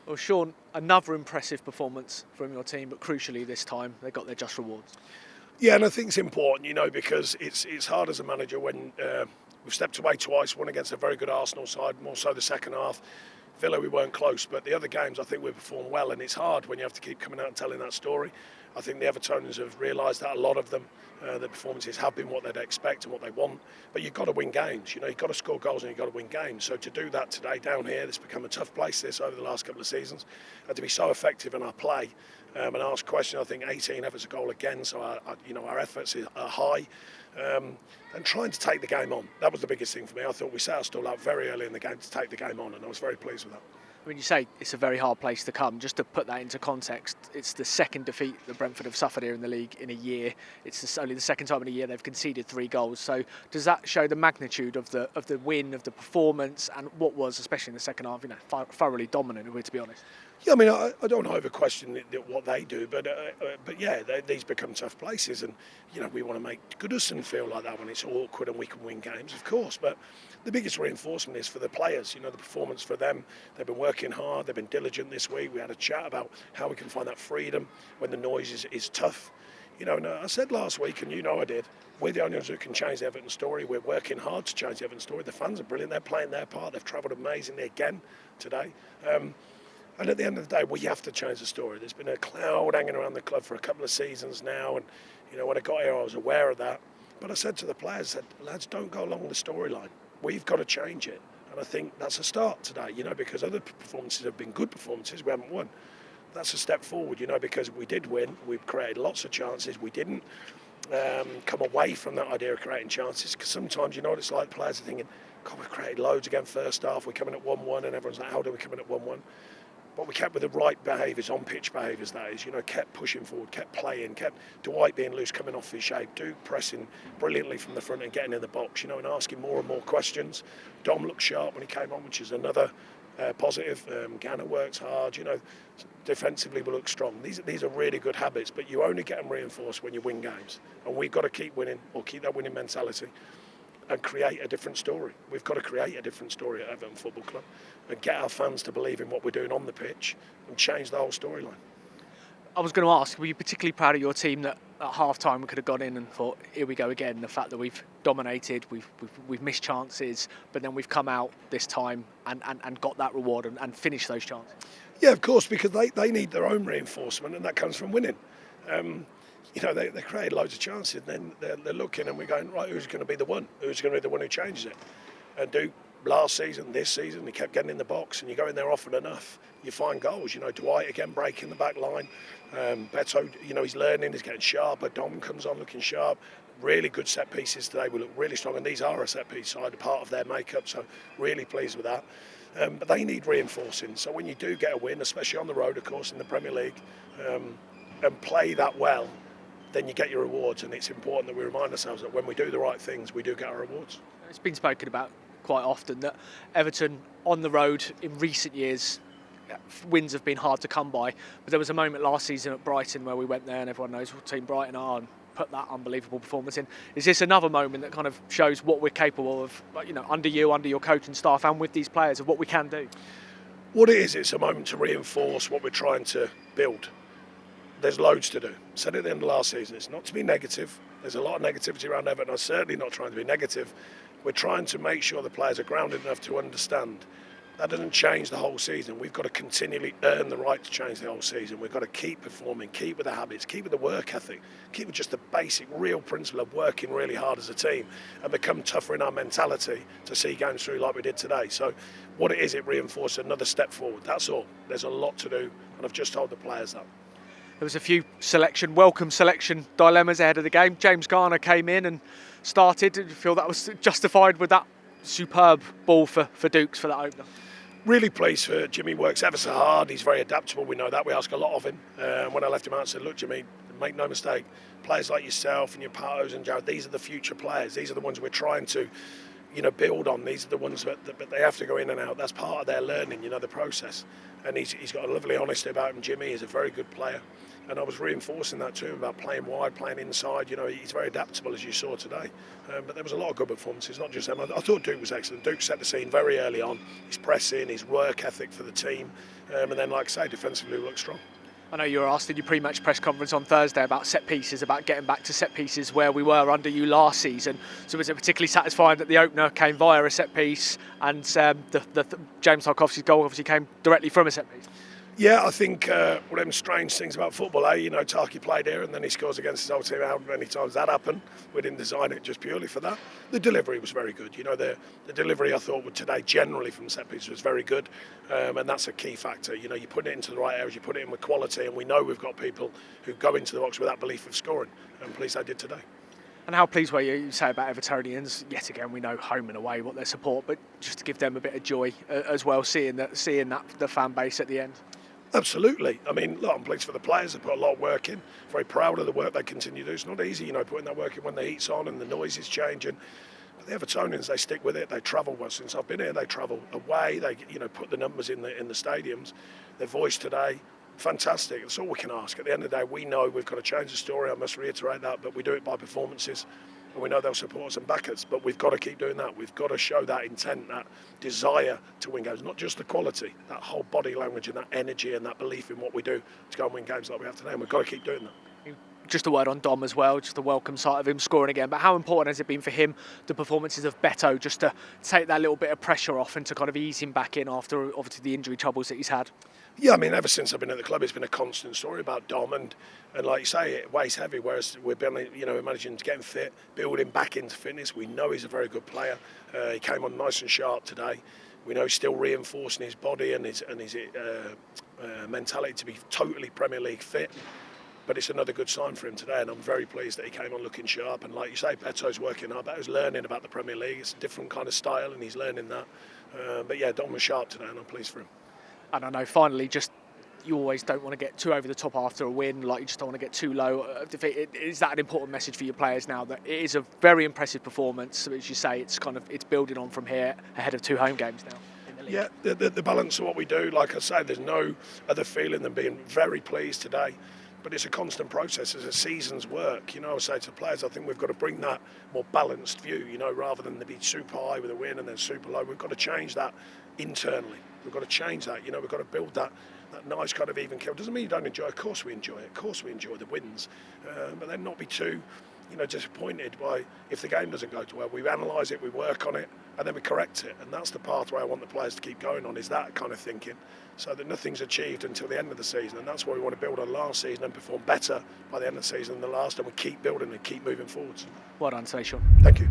Well, Sean, another impressive performance from your team, but crucially this time they got their just rewards. Yeah, and I think it's important, because it's hard as a manager when we've stepped away twice, one against a very good Arsenal side, more so the second half. Villa, we weren't close, but the other games I think we performed well, and it's hard when you have to keep coming out and telling that story. I think the Evertonians have realised that, a lot of them, the performances have been what they'd expect and what they want. But you've got to win games, you've got to score goals and you've got to win games. So to do that today down here, it's become a tough place this over the last couple of seasons, and to be so effective in our play and ask questions. I think 18 efforts a goal again, so our efforts are high. And trying to take the game on, that was the biggest thing for me. I thought we set our stall out very early in the game to take the game on, and I was very pleased with that. When you say it's a very hard place to come, just to put that into context, it's the second defeat that Brentford have suffered here in the league in a year. It's only the second time in a year they've conceded 3 goals. So does that show the magnitude of the win, of the performance, and what was, especially in the second half, thoroughly dominant, to be honest? Yeah, I mean, I don't over question what they do, but yeah, these become tough places, and we want to make Goodison feel like that when it's awkward and we can win games, of course. But the biggest reinforcement is for the players. The performance for them. They've been working hard. They've been diligent this week. We had a chat about how we can find that freedom when the noise is tough. And I said last week, and I did, we're the only ones who can change the Everton story. We're working hard to change the Everton story. The fans are brilliant. They're playing their part. They've travelled amazingly again today. And at the end of the day, we have to change the story. There's been a cloud hanging around the club for a couple of seasons now, and when I got here, I was aware of that. But I said to the players, lads, don't go along the storyline. We've got to change it. And I think that's a start today, because other performances have been good performances. We haven't won. That's a step forward, because we did win. We've created lots of chances. We didn't come away from that idea of creating chances, because sometimes, what it's like, the players are thinking, God, we've created loads again first half. We're coming at 1-1, and everyone's like, how do we come in at 1-1? But we kept with the right behaviours, on-pitch behaviours, that is, kept pushing forward, kept playing, kept Dwight being loose, coming off his shape, Duke pressing brilliantly from the front and getting in the box, and asking more and more questions. Dom looked sharp when he came on, which is another positive. Ganna works hard, defensively we look strong. These are really good habits, but you only get them reinforced when you win games. And we've got to keep winning, or keep that winning mentality, and create a different story. We've got to create a different story at Everton Football Club and get our fans to believe in what we're doing on the pitch and change the whole storyline. I was going to ask, were you particularly proud of your team that at half-time we could have gone in and thought, here we go again, the fact that we've dominated, we've missed chances, but then we've come out this time and got that reward and finished those chances? Yeah, of course, because they need their own reinforcement, and that comes from winning. They create loads of chances, and then they're looking, and we're going, right, who's going to be the one? Who's going to be the one who changes it? And Duke, last season, this season, he kept getting in the box, and you go in there often enough, you find goals. Dwight again breaking the back line. Beto, he's learning, he's getting sharper. Dom comes on looking sharp. Really good set pieces today. We look really strong, and these are a set piece side, a part of their makeup, so really pleased with that. But they need reinforcing. So when you do get a win, especially on the road, of course, in the Premier League, and play that well, then you get your rewards, and it's important that we remind ourselves that when we do the right things, we do get our rewards. It's been spoken about quite often that Everton on the road in recent years, wins have been hard to come by, but there was a moment last season at Brighton where we went there and everyone knows what Team Brighton are and put that unbelievable performance in. Is this another moment that kind of shows what we're capable of, under your coaching staff and with these players, of what we can do? What it is, it's a moment to reinforce what we're trying to build. There's loads to do. Said at the end of last season, it's not to be negative. There's a lot of negativity around Everton. I'm certainly not trying to be negative. We're trying to make sure the players are grounded enough to understand that doesn't change the whole season. We've got to continually earn the right to change the whole season. We've got to keep performing, keep with the habits, keep with the work ethic, keep with just the basic, real principle of working really hard as a team, and become tougher in our mentality to see games through like we did today. So what it is, it reinforces another step forward. That's all. There's a lot to do, and I've just told the players that. There was a few welcome selection dilemmas ahead of the game. James Garner came in and started. Did you feel that was justified with that superb ball for Dukes for that opener? Really pleased for Jimmy. Works ever so hard. He's very adaptable. We know that. We ask a lot of him. When I left him out, I said, look, Jimmy, make no mistake. Players like yourself and your Patos and Jared, these are the future players. These are the ones we're trying to build on. These are the ones that they have to go in and out. That's part of their learning, the process. And he's got a lovely honesty about him. Jimmy is a very good player. And I was reinforcing that to him about playing wide, playing inside. He's very adaptable, as you saw today. But there was a lot of good performances, not just him. I thought Duke was excellent. Duke set the scene very early on. His pressing, his work ethic for the team. And then, like I say, defensively we looked strong. I know you were asked in your pre-match press conference on Thursday about set pieces, about getting back to set pieces where we were under you last season. So was it particularly satisfying that the opener came via a set piece and the James Tarkowski's goal obviously came directly from a set piece? Yeah, I think one of them strange things about football, Tarky played here and then he scores against his old team. How many times that happened? We didn't design it just purely for that. The delivery was very good. The delivery I thought today generally from set pieces was very good, and that's a key factor. You put it into the right areas, you put it in with quality, and we know we've got people who go into the box with that belief of scoring, and pleased they did today. And how pleased were you say about Evertonians? Yet again, we know home and away what their support, but just to give them a bit of joy as well, seeing that the fan base at the end. Absolutely. I mean, look, I'm pleased for the players. They put a lot of work in. Very proud of the work they continue to do. It's not easy, putting that work in when the heat's on and the noise is changing. But the Evertonians, they stick with it. They travel. Well, since I've been here, they travel away. They, put the numbers in the stadiums. Their voice today, fantastic. That's all we can ask. At the end of the day, we know we've got to change the story. I must reiterate that, but we do it by performances. And we know they'll support us and back us, but we've got to keep doing that. We've got to show that intent, that desire to win games, not just the quality, that whole body language and that energy and that belief in what we do to go and win games like we have today. And we've got to keep doing that. Just a word on Dom as well, just the welcome sight of him scoring again. But how important has it been for him, the performances of Beto, just to take that little bit of pressure off and to kind of ease him back in after obviously the injury troubles that he's had? Yeah, I mean, ever since I've been at the club, it's been a constant story about Dom, and like you say, it weighs heavy. Whereas we're building, managing to get him fit, building back into fitness. We know he's a very good player. He came on nice and sharp today. We know he's still reinforcing his body and his mentality to be totally Premier League fit. But it's another good sign for him today, and I'm very pleased that he came on looking sharp. And like you say, Beto's working hard. Beto's learning about the Premier League. It's a different kind of style, and he's learning that. But yeah, Dom was sharp today, and I'm pleased for him. And I know finally, just you always don't want to get too over the top after a win, like you just don't want to get too low. Is that an important message for your players now, that it is a very impressive performance? As you say, it's building on from here ahead of 2 home games now in the league. Yeah, the balance of what we do, like I say, there's no other feeling than being very pleased today. But it's a constant process as a season's work. I say to the players, I think we've got to bring that more balanced view, rather than to be super high with a win and then super low. We've got to change that internally. We've got to change that. We've got to build that nice kind of even kill. Doesn't mean you don't enjoy it. Of course we enjoy it. Of course we enjoy the wins. But then not be too, disappointed by if the game doesn't go too well. We analyse it, we work on it, and then we correct it. And that's the pathway I want the players to keep going on, is that kind of thinking, so that nothing's achieved until the end of the season. And that's what we want to build on last season and perform better by the end of the season than the last. And we keep building and keep moving forwards. Well done today, Sean. Thank you.